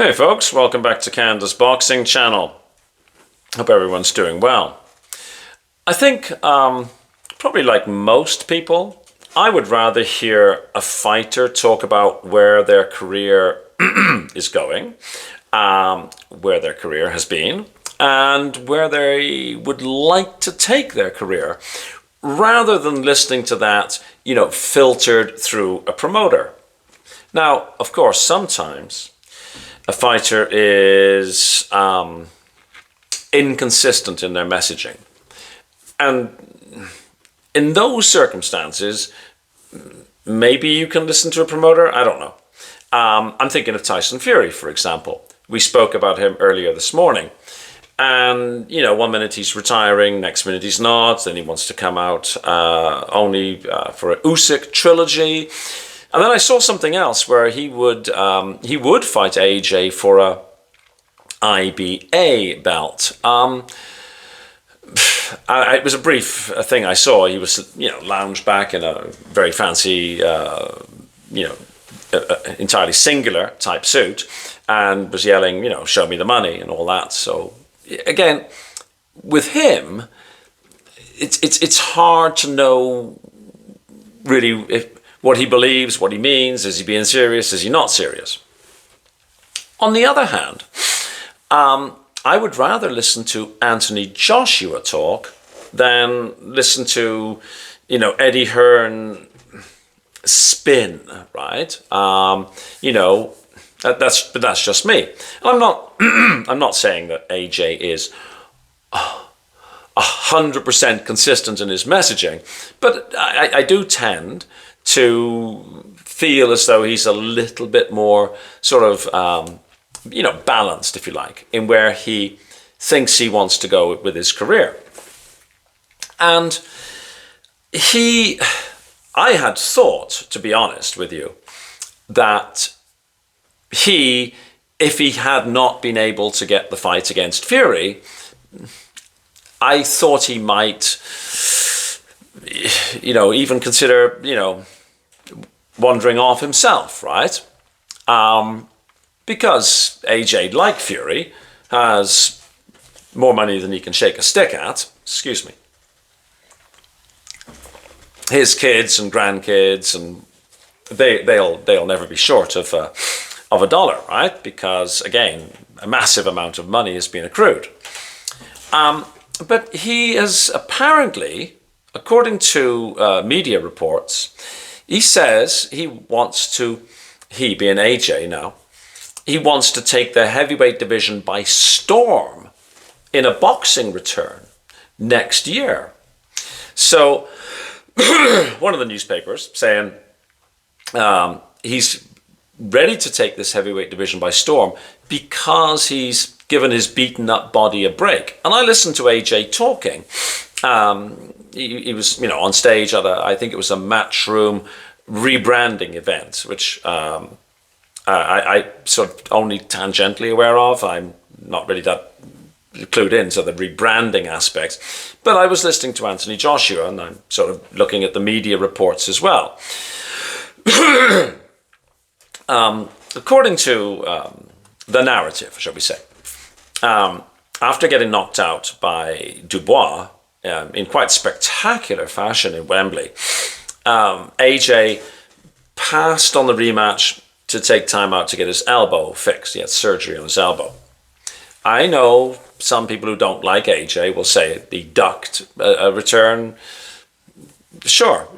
Hey folks, welcome back to Canada's Boxing channel. Hope everyone's doing well. I think, probably like most people, I would rather hear a fighter talk about where their career is going, where their career has been, and where they would like to take their career, rather than listening to that, filtered through a promoter. Now, of course, sometimes a fighter is inconsistent in their messaging. And in those circumstances, maybe you can listen to a promoter. I don't know. I'm thinking of Tyson Fury, for example. We spoke about him earlier this morning. And, 1 minute he's retiring, next minute he's not. Then he wants to come out only for a Usyk trilogy. And then I saw something else where he would fight AJ for a IBA belt. It was a brief thing I saw. He was, lounged back in a very fancy, entirely singular type suit, and was yelling, show me the money and all that. So again, with him, it's hard to know really what he believes, what he means. Is he being serious? Is he not serious? On the other hand, I would rather listen to Anthony Joshua talk than listen to, Eddie Hearn spin, right? That's just me. And I'm not saying that AJ is 100% consistent in his messaging, but I do tend to feel as though he's a little bit more sort of, balanced, if you like, in where he thinks he wants to go with his career. And I had thought, to be honest with you, that if he had not been able to get the fight against Fury, I thought he might, even consider, wandering off himself, right? Because AJ, like Fury, has more money than he can shake a stick at. Excuse me. His kids and grandkids, and they'll never be short of a dollar, right? Because again, a massive amount of money has been accrued. But he has apparently, according to media reports, he says he being AJ now, he wants to take the heavyweight division by storm in a boxing return next year. So one of the newspapers saying he's ready to take this heavyweight division by storm because he's given his beaten up body a break. And I listened to AJ talking. He was, on stage at I think it was a Matchroom rebranding event, which I sort of only tangentially aware of. I'm not really that clued into the rebranding aspects. But I was listening to Anthony Joshua, and I'm sort of looking at the media reports as well. According to the narrative, shall we say, after getting knocked out by Dubois in quite spectacular fashion in Wembley, AJ passed on the rematch to take time out to get his elbow fixed. He had surgery on his elbow. I know some people who don't like AJ will say he ducked a return. Sure,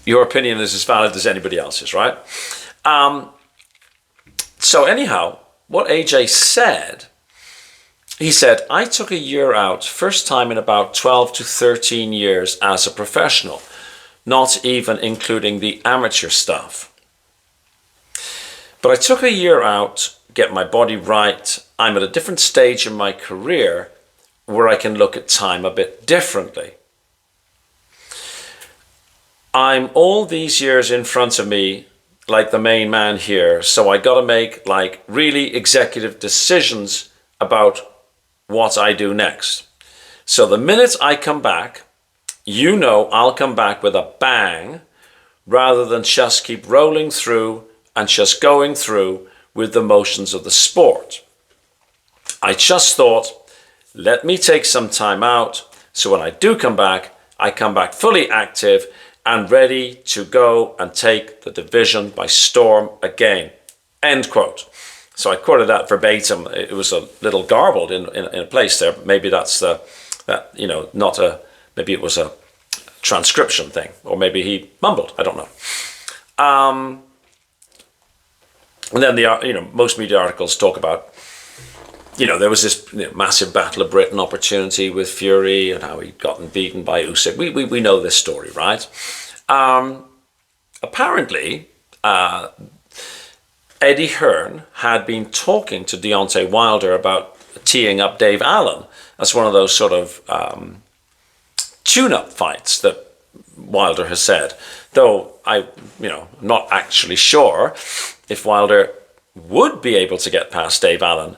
your opinion is as valid as anybody else's, right? So anyhow, what AJ said, he said, I took a year out, first time in about 12 to 13 years as a professional, not even including the amateur stuff. But I took a year out, get my body right. I'm at a different stage in my career where I can look at time a bit differently. I'm all these years in front of me, like the main man here, so I got to make really executive decisions about what I do next. So the minute I come back, I'll come back with a bang rather than just keep rolling through and just going through with the motions of the sport. I just thought, let me take some time out, so when I do come back, I come back fully active and ready to go and take the division by storm again. End quote. So I quoted that verbatim. It was a little garbled in a place there. Maybe that's maybe it was a transcription thing, or maybe he mumbled. I don't know. And then most media articles talk about, there was this massive Battle of Britain opportunity with Fury and how he'd gotten beaten by Usyk. We know this story, right? Apparently, Eddie Hearn had been talking to Deontay Wilder about teeing up Dave Allen as one of those sort of tune-up fights that Wilder has said. Though I'm not actually sure if Wilder would be able to get past Dave Allen.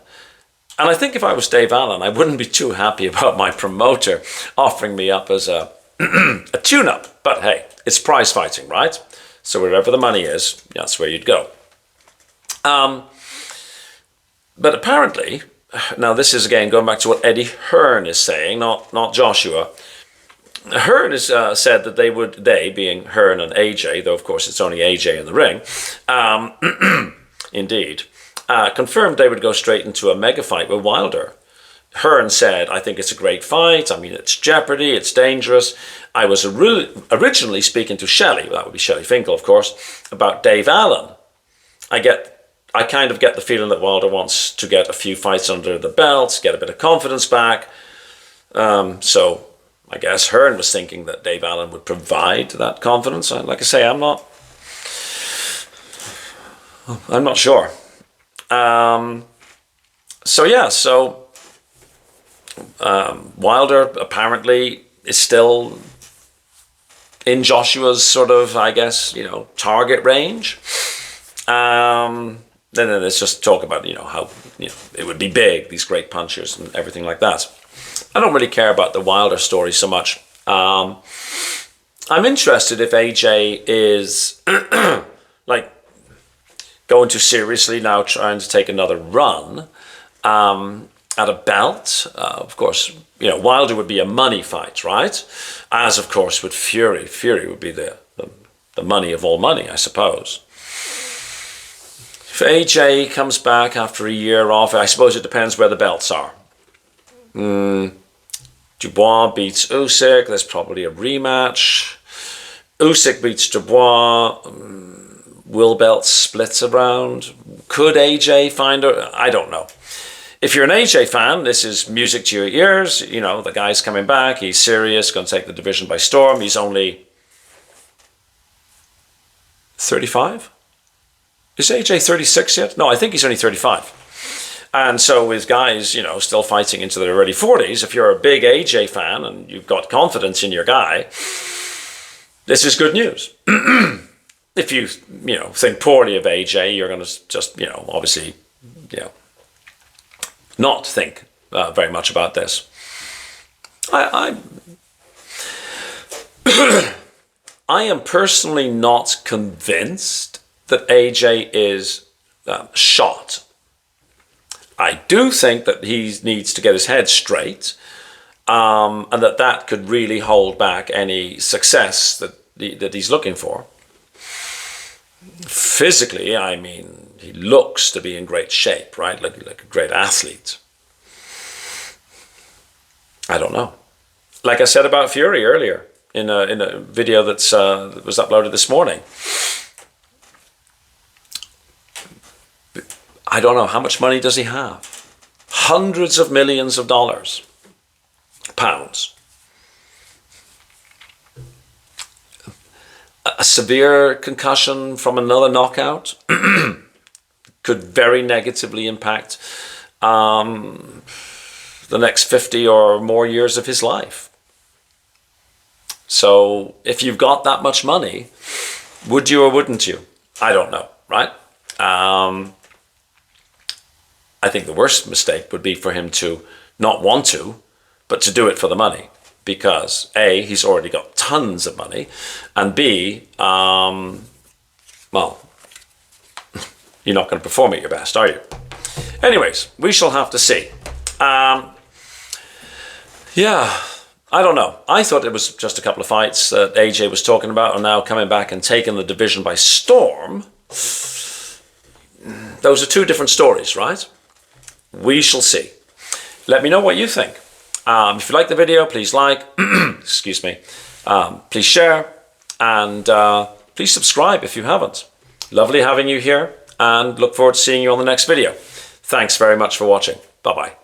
And I think if I was Dave Allen, I wouldn't be too happy about my promoter offering me up as a tune-up. But hey, it's prize fighting, right? So wherever the money is, that's where you'd go. But apparently, now this is again going back to what Eddie Hearn is saying, not Joshua. Hearn has said that they being Hearn and AJ, though of course it's only AJ in the ring, indeed, confirmed they would go straight into a mega fight with Wilder. Hearn said, I think it's a great fight. I mean, it's jeopardy, it's dangerous. I was originally speaking to Shelley, that would be Shelley Finkel, of course, about Dave Allen. I kind of get the feeling that Wilder wants to get a few fights under the belt, get a bit of confidence back. So I guess Hearn was thinking that Dave Allen would provide that confidence. Like I say, I'm not sure. Wilder apparently is still in Joshua's sort of, I guess, target range. Then there's just talk about, how, it would be big, these great punchers and everything like that. I don't really care about the Wilder story so much. I'm interested if AJ is going too seriously now, trying to take another run at a belt. Of course, Wilder would be a money fight, right? As of course would Fury. Fury would be the money of all money, I suppose. If AJ comes back after a year off, I suppose it depends where the belts are. Dubois beats Usyk, there's probably a rematch. Usyk beats Dubois, will belts split around? Could AJ find her? I don't know. If you're an AJ fan, this is music to your ears. The guy's coming back, he's serious, going to take the division by storm. He's only 35? Is AJ 36 yet? No, I think he's only 35. And so with guys, still fighting into their early 40s, if you're a big AJ fan and you've got confidence in your guy, this is good news. If you, think poorly of AJ, you're going to just, obviously, not think very much about this. I am personally not convinced that AJ is shot. I do think that he needs to get his head straight, and that could really hold back any success that he's looking for. Physically, I mean, he looks to be in great shape, right? Like a great athlete. I don't know. Like I said about Fury earlier in a video that was uploaded this morning. I don't know, how much money does he have? Hundreds of millions of dollars. Pounds. A severe concussion from another knockout could very negatively impact the next 50 or more years of his life. So if you've got that much money, would you or wouldn't you? I don't know, right? I think the worst mistake would be for him to not want to, but to do it for the money. Because A, he's already got tons of money, and B, you're not going to perform at your best, are you? Anyways, we shall have to see. Yeah, I don't know. I thought it was just a couple of fights that AJ was talking about, and now coming back and taking the division by storm. Those are two different stories, right? We shall see. Let me know what you think. If you like the video, please like, excuse me, please share, and please subscribe if you haven't. Lovely having you here, and look forward to seeing you on the next video. Thanks very much for watching. Bye-bye.